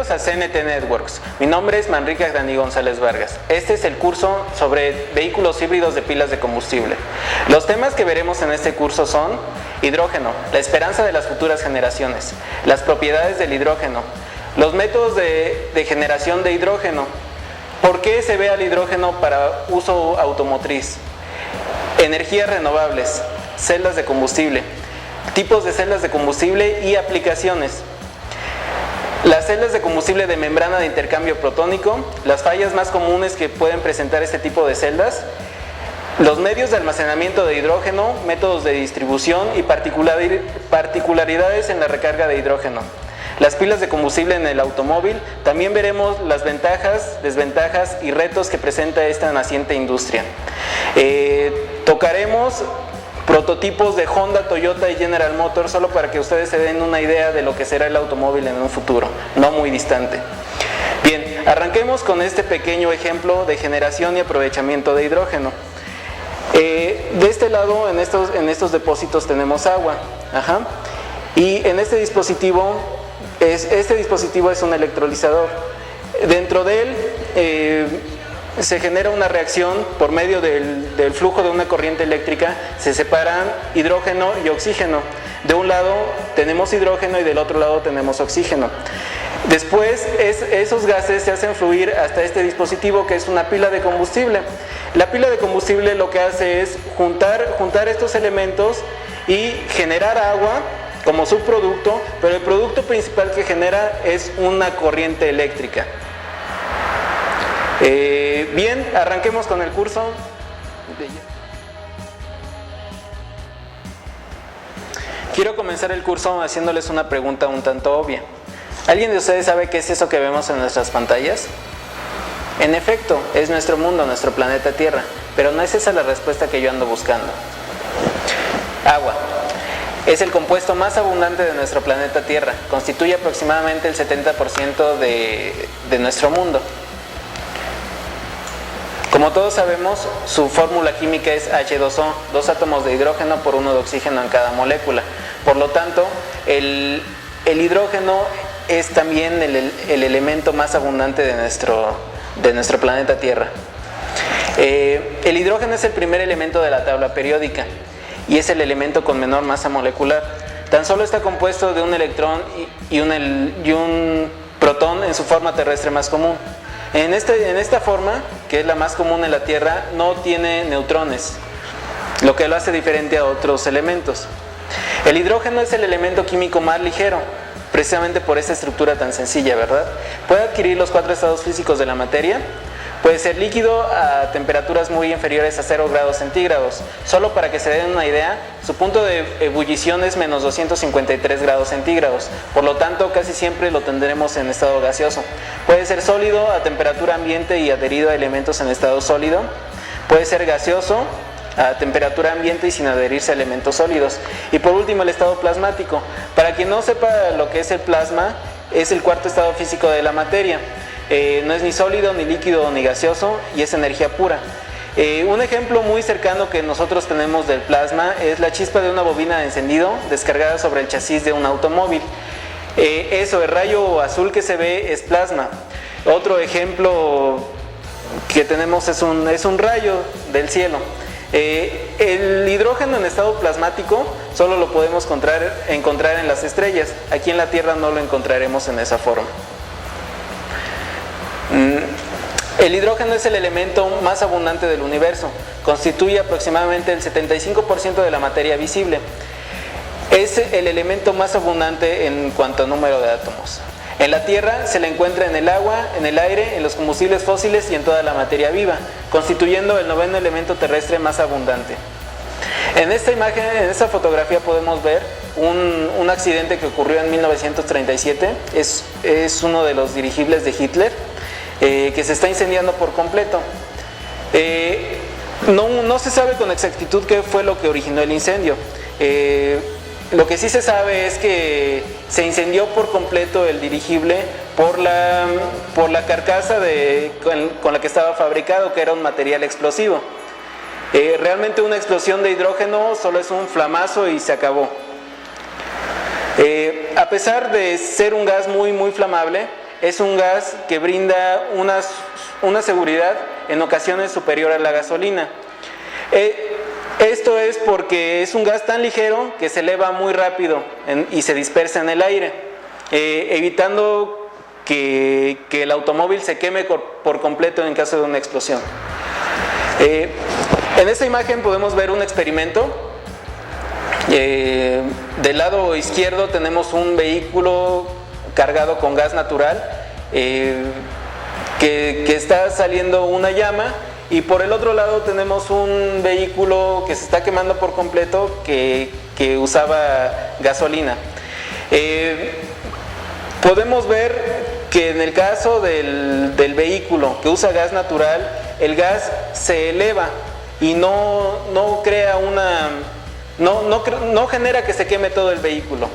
Bienvenidos a CNT Networks. Mi nombre es Manrique Agdani González Vargas. Este es el curso sobre vehículos híbridos de pilas de combustible. Los temas que veremos en este curso son hidrógeno, la esperanza de las futuras generaciones, las propiedades del hidrógeno, los métodos de generación de hidrógeno, por qué se ve al hidrógeno para uso automotriz, energías renovables, celdas de combustible, tipos de celdas de combustible y aplicaciones. Las celdas de combustible de membrana de intercambio protónico, las fallas más comunes que pueden presentar este tipo de celdas, los medios de almacenamiento de hidrógeno, métodos de distribución y particularidades en la recarga de hidrógeno. Las pilas de combustible en el automóvil, también veremos las ventajas, desventajas y retos que presenta esta naciente industria. Tocaremos prototipos de Honda, Toyota y General Motors, solo para que ustedes se den una idea de lo que será el automóvil en un futuro, no muy distante. Bien, arranquemos con este pequeño ejemplo de generación y aprovechamiento de hidrógeno. De este lado, en estos depósitos tenemos agua, y en este dispositivo es un electrolizador. Dentro de él se genera una reacción por medio del flujo de una corriente eléctrica, se separan hidrógeno y oxígeno. De un lado tenemos hidrógeno y del otro lado tenemos oxígeno. Después esos gases se hacen fluir hasta este dispositivo que es una pila de combustible. La pila de combustible lo que hace es juntar estos elementos y generar agua como subproducto, pero el producto principal que genera es una corriente eléctrica. Bien, arranquemos con el curso. Quiero comenzar el curso haciéndoles una pregunta un tanto obvia. ¿Alguien de ustedes sabe qué es eso que vemos en nuestras pantallas? En efecto, es nuestro mundo, nuestro planeta Tierra, pero no es esa la respuesta que yo ando buscando. Agua. Es el compuesto más abundante de nuestro planeta Tierra, constituye aproximadamente el 70% de nuestro mundo. Como todos sabemos, su fórmula química es H2O, 2 átomos de hidrógeno por 1 de oxígeno en cada molécula. Por lo tanto, el hidrógeno es también el elemento más abundante de nuestro planeta Tierra. El hidrógeno es el primer elemento de la tabla periódica y es el elemento con menor masa molecular. Tan solo está compuesto de un electrón y un protón en su forma terrestre más común. En esta forma, que es la más común en la Tierra, no tiene neutrones, lo que lo hace diferente a otros elementos. El hidrógeno es el elemento químico más ligero, precisamente por esta estructura tan sencilla, ¿verdad? Puede adquirir los 4 estados físicos de la materia. Puede ser líquido a temperaturas muy inferiores a 0 grados centígrados. Solo para que se den una idea, su punto de ebullición es menos 253 grados centígrados. Por lo tanto, casi siempre lo tendremos en estado gaseoso. Puede ser sólido a temperatura ambiente y adherido a elementos en estado sólido. Puede ser gaseoso a temperatura ambiente y sin adherirse a elementos sólidos. Y por último, el estado plasmático. Para quien no sepa lo que es el plasma, es el cuarto estado físico de la materia. No es ni sólido, ni líquido, ni gaseoso, y es energía pura. Un ejemplo muy cercano que nosotros tenemos del plasma es la chispa de una bobina de encendido descargada sobre el chasis de un automóvil. El rayo azul que se ve es plasma. Otro ejemplo que tenemos es un rayo del cielo. El hidrógeno en estado plasmático solo lo podemos encontrar en las estrellas. Aquí en la Tierra no lo encontraremos en esa forma. El hidrógeno es el elemento más abundante del universo, constituye aproximadamente el 75% de la materia visible. Es el elemento más abundante en cuanto a número de átomos. En la Tierra se le encuentra en el agua, en el aire, en los combustibles fósiles y en toda la materia viva, constituyendo el 9º elemento terrestre más abundante. En esta imagen, en esta fotografía podemos ver un accidente que ocurrió en 1937, es uno de los dirigibles de Hitler, que se está incendiando por completo. No se sabe con exactitud qué fue lo que originó el incendio. Lo que sí se sabe es que se incendió por completo el dirigible por la carcasa con la que estaba fabricado, que era un material explosivo. Realmente una explosión de hidrógeno solo es un flamazo y se acabó. A pesar de ser un gas muy muy flamable, es un gas que brinda una seguridad en ocasiones superior a la gasolina. Esto es porque es un gas tan ligero que se eleva muy rápido y se dispersa en el aire, evitando que el automóvil se queme por completo en caso de una explosión. En esta imagen podemos ver un experimento. Del lado izquierdo tenemos un vehículo cargado con gas natural que está saliendo una llama, y por el otro lado tenemos un vehículo que se está quemando por completo que usaba gasolina. Podemos ver que en el caso del vehículo que usa gas natural, el gas se eleva y no crea no genera que se queme todo el vehículo.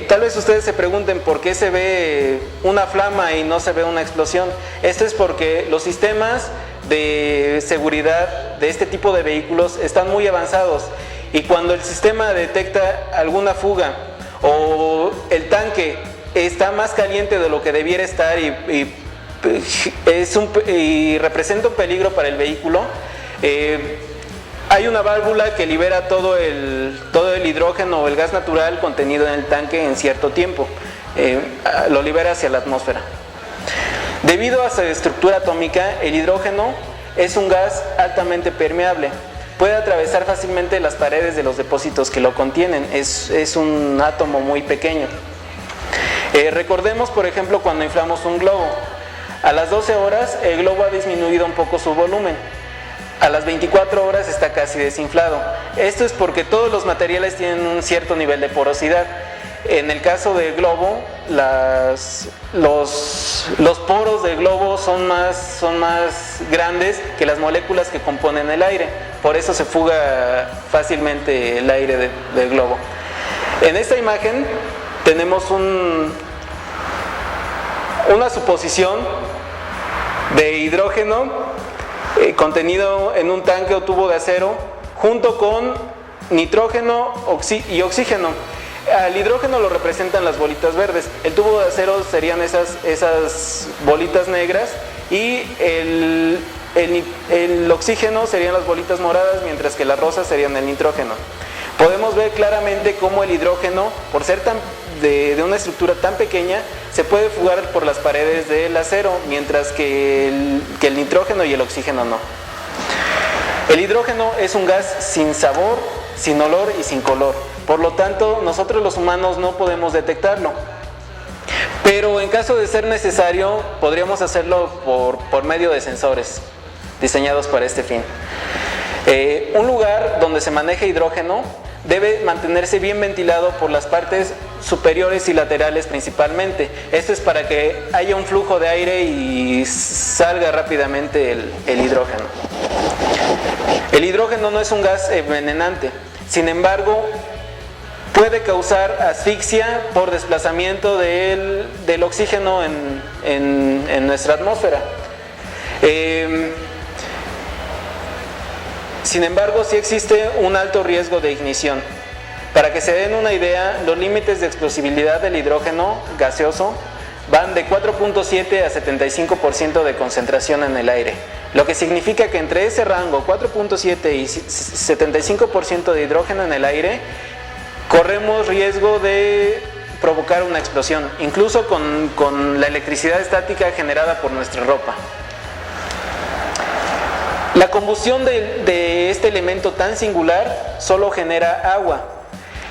Tal vez ustedes se pregunten por qué se ve una flama y no se ve una explosión. Esto es porque los sistemas de seguridad de este tipo de vehículos están muy avanzados, y cuando el sistema detecta alguna fuga o el tanque está más caliente de lo que debiera estar y representa un peligro para el vehículo, hay una válvula que libera todo el hidrógeno o el gas natural contenido en el tanque en cierto tiempo. Lo libera hacia la atmósfera. Debido a su estructura atómica, el hidrógeno es un gas altamente permeable. Puede atravesar fácilmente las paredes de los depósitos que lo contienen. Es un átomo muy pequeño. Recordemos, por ejemplo, cuando inflamos un globo. A las 12 horas el globo ha disminuido un poco su volumen. A las 24 horas está casi desinflado. Esto es porque todos los materiales tienen un cierto nivel de porosidad. En el caso del globo, los poros del globo son más grandes que las moléculas que componen el aire. Por eso se fuga fácilmente el aire del globo. En esta imagen tenemos una suposición de hidrógeno contenido en un tanque o tubo de acero junto con nitrógeno y oxígeno. Al hidrógeno lo representan las bolitas verdes, el tubo de acero serían esas bolitas negras, y el oxígeno serían las bolitas moradas, mientras que las rosas serían el nitrógeno. Podemos ver claramente cómo el hidrógeno, por ser de una estructura tan pequeña, se puede fugar por las paredes del acero, mientras que el nitrógeno y el oxígeno no. El hidrógeno es un gas sin sabor, sin olor y sin color. Por lo tanto, nosotros los humanos no podemos detectarlo. Pero en caso de ser necesario, podríamos hacerlo por medio de sensores diseñados para este fin. Un lugar donde se maneja hidrógeno debe mantenerse bien ventilado por las partes superiores y laterales principalmente. Esto es para que haya un flujo de aire y salga rápidamente el hidrógeno. El hidrógeno no es un gas envenenante, sin embargo, puede causar asfixia por desplazamiento del oxígeno en nuestra atmósfera. Sin embargo, sí existe un alto riesgo de ignición. Para que se den una idea, los límites de explosibilidad del hidrógeno gaseoso van de 4.7 a 75% de concentración en el aire, lo que significa que entre ese rango, 4.7 y 75% de hidrógeno en el aire, corremos riesgo de provocar una explosión, incluso con la electricidad estática generada por nuestra ropa. La combustión de este elemento tan singular solo genera agua.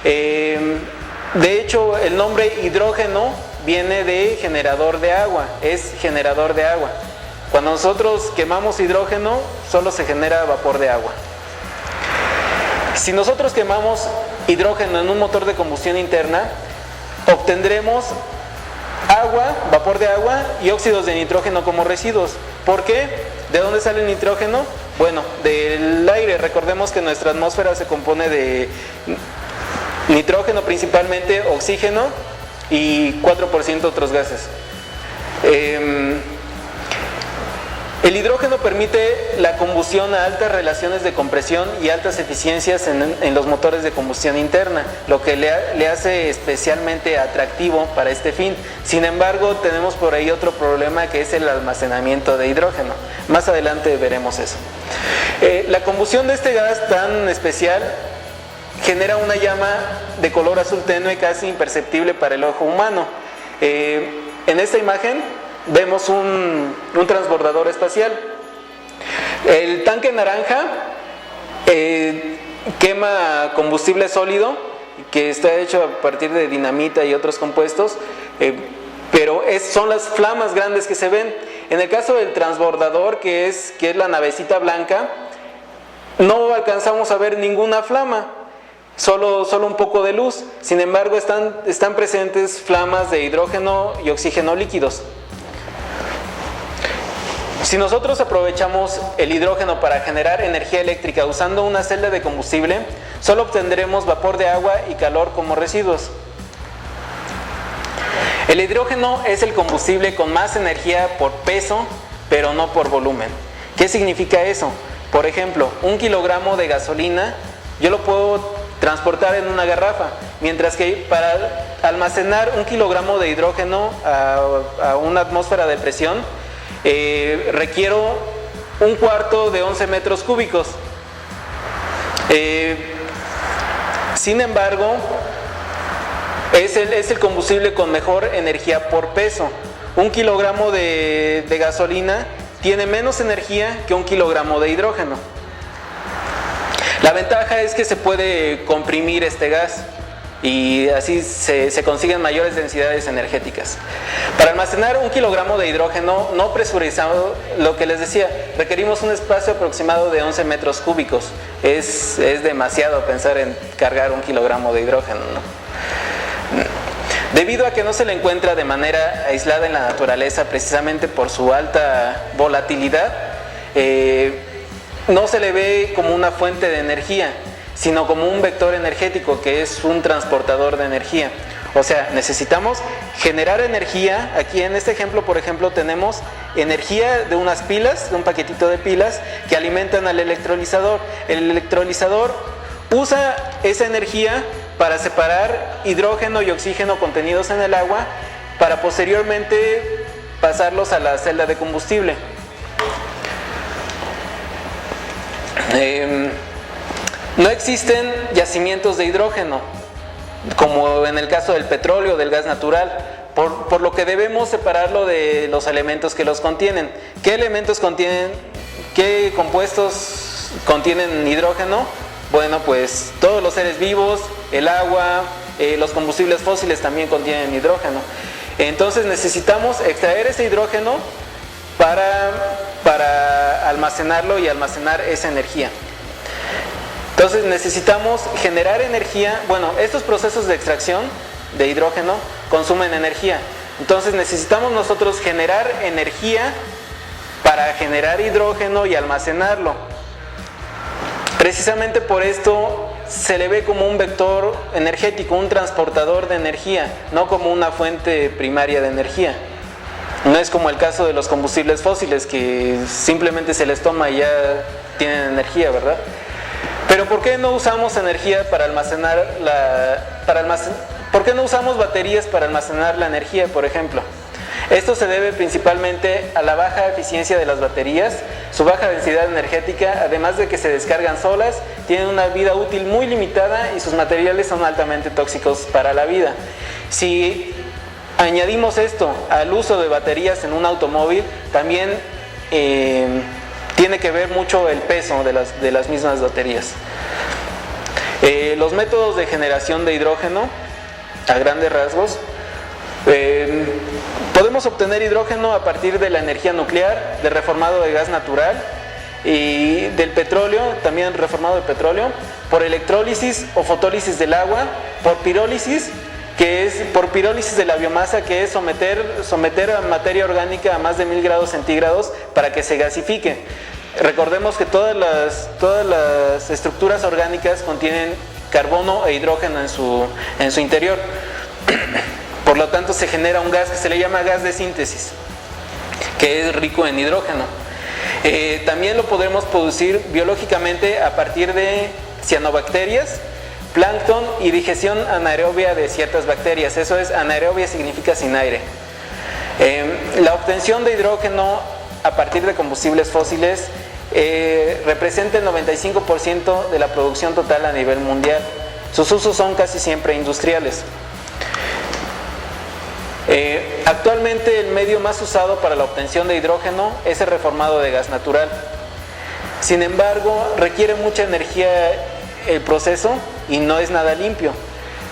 De hecho, el nombre hidrógeno viene de generador de agua, es generador de agua. Cuando nosotros quemamos hidrógeno, solo se genera vapor de agua. Si nosotros quemamos hidrógeno en un motor de combustión interna, obtendremos agua, vapor de agua y óxidos de nitrógeno como residuos. ¿Por qué? ¿De dónde sale el nitrógeno? Bueno, del aire. Recordemos que nuestra atmósfera se compone de nitrógeno principalmente, oxígeno y 4% otros gases. El hidrógeno permite la combustión a altas relaciones de compresión y altas eficiencias en los motores de combustión interna, lo que le hace especialmente atractivo para este fin. Sin embargo, tenemos por ahí otro problema, que es el almacenamiento de hidrógeno. Más adelante veremos eso. La combustión de este gas tan especial genera una llama de color azul tenue casi imperceptible para el ojo humano. En esta imagen vemos un transbordador espacial. El tanque naranja quema combustible sólido que está hecho a partir de dinamita y otros compuestos, pero son las flamas grandes que se ven. En el caso del transbordador, que es la navecita blanca, no alcanzamos a ver ninguna flama, solo un poco de luz. Sin embargo, están presentes flamas de hidrógeno y oxígeno líquidos. Si nosotros aprovechamos el hidrógeno para generar energía eléctrica usando una celda de combustible, solo obtendremos vapor de agua y calor como residuos. El hidrógeno es el combustible con más energía por peso, pero no por volumen. ¿Qué significa eso? Por ejemplo, 1 kilogramo de gasolina yo lo puedo transportar en una garrafa, mientras que para almacenar 1 kilogramo de hidrógeno a una atmósfera de presión, requiero 1/4 de 11 metros cúbicos. Sin embargo, es el combustible con mejor energía por peso. 1 kilogramo de gasolina tiene menos energía que 1 kilogramo de hidrógeno. La ventaja es que se puede comprimir este gas y así se consiguen mayores densidades energéticas. Para almacenar 1 kilogramo de hidrógeno no presurizado, lo que les decía, requerimos un espacio aproximado de 11 metros cúbicos. Es demasiado pensar en cargar 1 kilogramo de hidrógeno, ¿no? Debido a que no se le encuentra de manera aislada en la naturaleza, precisamente por su alta volatilidad, no se le ve como una fuente de energía, sino como un vector energético, que es un transportador de energía. O sea, necesitamos generar energía. Aquí en este ejemplo, por ejemplo, tenemos energía de unas pilas, de un paquetito de pilas que alimentan al electrolizador. El electrolizador usa esa energía para separar hidrógeno y oxígeno contenidos en el agua, para posteriormente pasarlos a la celda de combustible. No existen yacimientos de hidrógeno, como en el caso del petróleo o del gas natural, por lo que debemos separarlo de los elementos que los contienen. ¿Qué elementos contienen, qué compuestos contienen hidrógeno? Bueno, pues todos los seres vivos, el agua, los combustibles fósiles también contienen hidrógeno. Entonces necesitamos extraer ese hidrógeno para almacenarlo y almacenar esa energía. Entonces necesitamos generar energía. Bueno, estos procesos de extracción de hidrógeno consumen energía. Entonces necesitamos nosotros generar energía para generar hidrógeno y almacenarlo. Precisamente por esto se le ve como un vector energético, un transportador de energía, no como una fuente primaria de energía. No es como el caso de los combustibles fósiles, que simplemente se les toma y ya tienen energía, ¿verdad? Pero ¿por qué no usamos energía para almacenar ¿por qué no usamos baterías para almacenar la energía, por ejemplo? Esto se debe principalmente a la baja eficiencia de las baterías, su baja densidad energética, además de que se descargan solas, tienen una vida útil muy limitada y sus materiales son altamente tóxicos para la vida. Si añadimos esto al uso de baterías en un automóvil, también tiene que ver mucho el peso de las mismas baterías. Los métodos de generación de hidrógeno, a grandes rasgos, podemos obtener hidrógeno a partir de la energía nuclear, del reformado de gas natural y del petróleo, también reformado de petróleo, por electrólisis o fotólisis del agua, por pirólisis, que es por pirólisis de la biomasa, que es someter a materia orgánica a más de 1000 grados centígrados para que se gasifique. Recordemos que todas las estructuras orgánicas contienen carbono e hidrógeno en su interior. Por lo tanto, se genera un gas que se le llama gas de síntesis, que es rico en hidrógeno. También lo podremos producir biológicamente a partir de cianobacterias, plancton y digestión anaerobia de ciertas bacterias. Eso es, anaerobia significa sin aire. La obtención de hidrógeno a partir de combustibles fósiles representa el 95% de la producción total a nivel mundial. Sus usos son casi siempre industriales. Actualmente el medio más usado para la obtención de hidrógeno es el reformado de gas natural. Sin embargo, requiere mucha energía el proceso y no es nada limpio.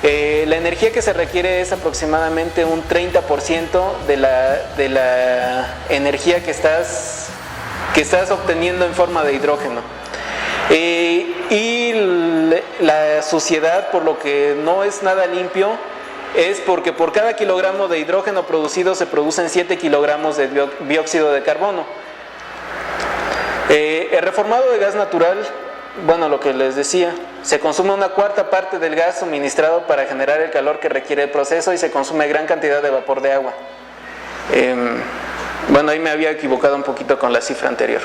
La energía que se requiere es aproximadamente un 30% de la energía que estás obteniendo en forma de hidrógeno. Y la suciedad, por lo que no es nada limpio, es porque por cada kilogramo de hidrógeno producido se producen 7 kilogramos de dióxido de carbono. El reformado de gas natural, bueno, lo que les decía, se consume una cuarta parte del gas suministrado para generar el calor que requiere el proceso y se consume gran cantidad de vapor de agua. Bueno, ahí me había equivocado un poquito con la cifra anterior.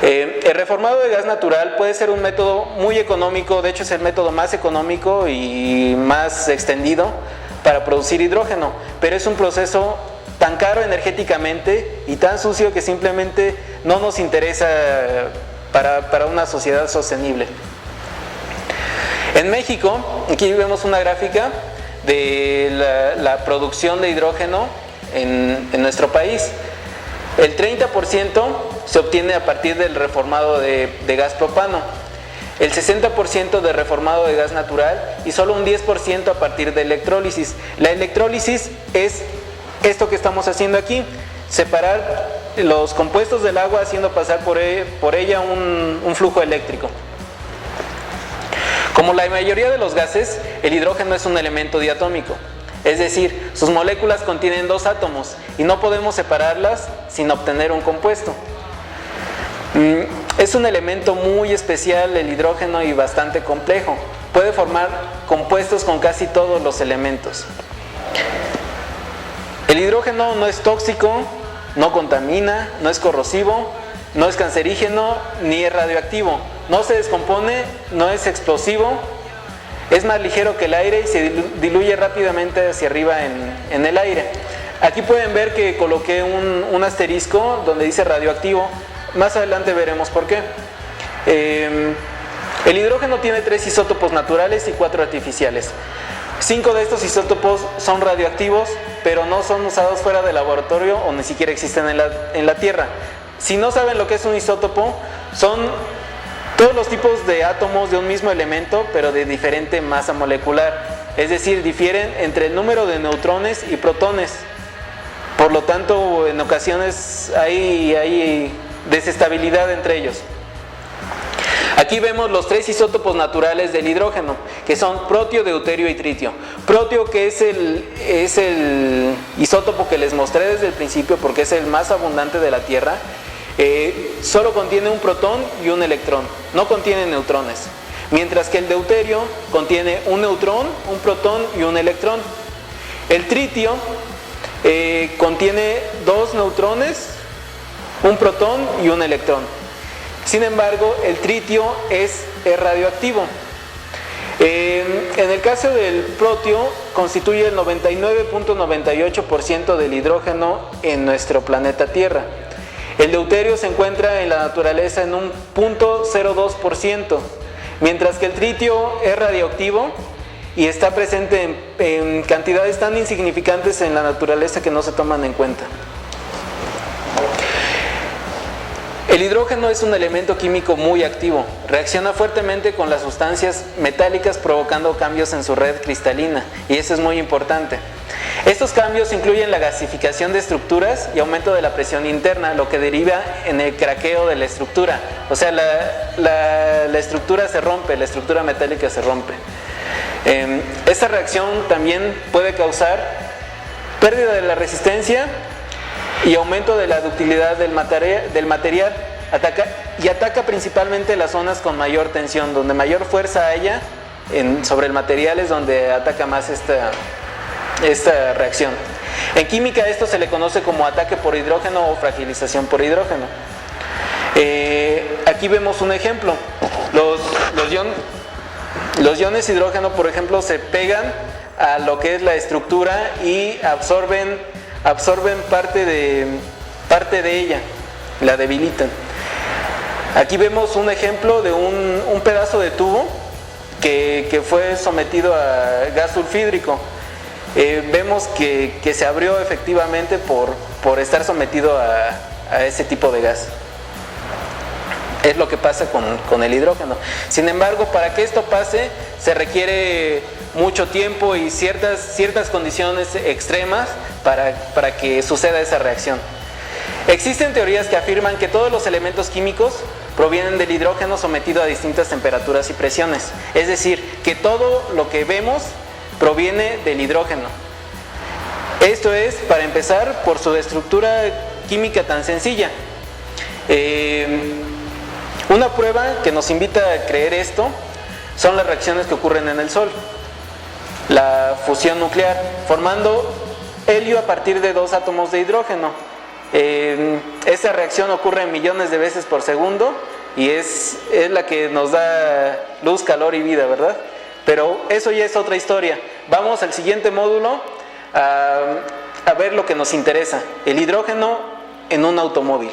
El reformado de gas natural puede ser un método muy económico, de hecho es el método más económico y más extendido para producir hidrógeno, pero es un proceso tan caro energéticamente y tan sucio que simplemente no nos interesa para una sociedad sostenible. En México, aquí vemos una gráfica de la producción de hidrógeno en nuestro país. El 30% se obtiene a partir del reformado de gas propano, el 60% de reformado de gas natural y solo un 10% a partir de electrólisis. La electrólisis es esto que estamos haciendo aquí, separar los compuestos del agua haciendo pasar por ella un flujo eléctrico. Como la mayoría de los gases, el hidrógeno es un elemento diatómico. Es decir, sus moléculas contienen 2 átomos y no podemos separarlas sin obtener un compuesto. Es un elemento muy especial el hidrógeno y bastante complejo. Puede formar compuestos con casi todos los elementos. El hidrógeno no es tóxico, no contamina, no es corrosivo, no es cancerígeno ni es radioactivo. No se descompone, no es explosivo. Es más ligero que el aire y se diluye rápidamente hacia arriba en el aire. Aquí pueden ver que coloqué un asterisco donde dice radioactivo. Más adelante veremos por qué. El hidrógeno tiene 3 isótopos naturales y 4 artificiales. 5 de estos isótopos son radioactivos, pero no son usados fuera del laboratorio o ni siquiera existen en la Tierra. Si no saben lo que es un isótopo, son todos los tipos de átomos de un mismo elemento, pero de diferente masa molecular. Es decir, difieren entre el número de neutrones y protones. Por lo tanto, en ocasiones hay desestabilidad entre ellos. Aquí vemos los 3 isótopos naturales del hidrógeno, que son protio, deuterio y tritio. Protio, que es el isótopo que les mostré desde el principio porque es el más abundante de la Tierra, solo contiene un protón y un electrón, no contiene neutrones. Mientras que el deuterio contiene un neutrón, un protón y un electrón. El tritio contiene 2 neutrones, un protón y un electrón. Sin embargo, el tritio es radioactivo. En el caso del protio, constituye el 99.98% del hidrógeno en nuestro planeta Tierra. El deuterio se encuentra en la naturaleza en un 0.02%, mientras que el tritio es radioactivo y está presente en cantidades tan insignificantes en la naturaleza que no se toman en cuenta. El hidrógeno es un elemento químico muy activo. Reacciona fuertemente con las sustancias metálicas provocando cambios en su red cristalina, y eso es muy importante. Estos cambios incluyen la gasificación de estructuras y aumento de la presión interna, lo que deriva en el craqueo de la estructura. O sea, la estructura se rompe, la estructura metálica se rompe. Esta reacción también puede causar pérdida de la resistencia y aumento de la ductilidad del material. Ataca principalmente las zonas con mayor tensión, donde mayor fuerza haya sobre el material es donde ataca más esta reacción. En química esto se le conoce como ataque por hidrógeno o fragilización por hidrógeno. Aquí vemos un ejemplo. Los iones hidrógeno, por ejemplo, se pegan a lo que es la estructura y absorben parte de ella, la debilitan. Aquí vemos un ejemplo de un pedazo de tubo que fue sometido a gas sulfídrico. Vemos que se abrió efectivamente por estar sometido a ese tipo de gas. Es lo que pasa con el hidrógeno. Sin embargo, para que esto pase se requiere mucho tiempo y ciertas condiciones extremas para que suceda esa reacción. Existen teorías que afirman que todos los elementos químicos provienen del hidrógeno sometido a distintas temperaturas y presiones. Es decir, que todo lo que vemos proviene del hidrógeno. Esto es, para empezar, por su estructura química tan sencilla. Una prueba que nos invita a creer esto son las reacciones que ocurren en el Sol. La fusión nuclear, formando helio a partir de 2 átomos de hidrógeno. Esta reacción ocurre millones de veces por segundo y es la que nos da luz, calor y vida, ¿verdad? Pero eso ya es otra historia. Vamos al siguiente módulo a ver lo que nos interesa, el hidrógeno en un automóvil.